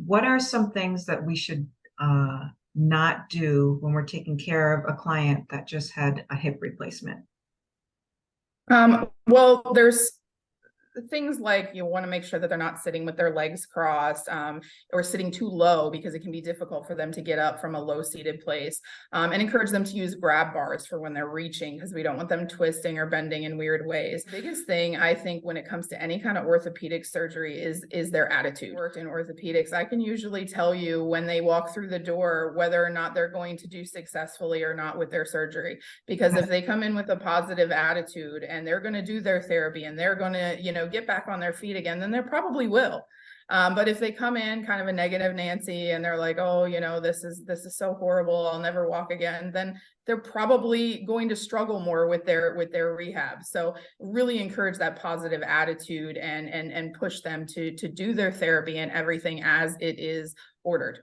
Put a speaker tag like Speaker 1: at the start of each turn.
Speaker 1: what are some things that we should not do when we're taking care of a client that just had a hip replacement?
Speaker 2: Well, there's things like you want to make sure that they're not sitting with their legs crossed, or sitting too low, because it can be difficult for them to get up from a low seated place, and encourage them to use grab bars for when they're reaching, because we don't want them twisting or bending in weird ways. The biggest thing I think when it comes to any kind of orthopedic surgery is their attitude. Worked in orthopedics, I can usually tell you when they walk through the door whether or not they're going to do successfully or not with their surgery, because if they come in with a positive attitude and they're going to do their therapy and they're going to, get back on their feet again, then they probably will. But if they come in kind of a negative Nancy and they're like, oh, this is so horrible, I'll never walk again, then they're probably going to struggle more with their rehab. So really encourage that positive attitude and push them to do their therapy and everything as it is ordered.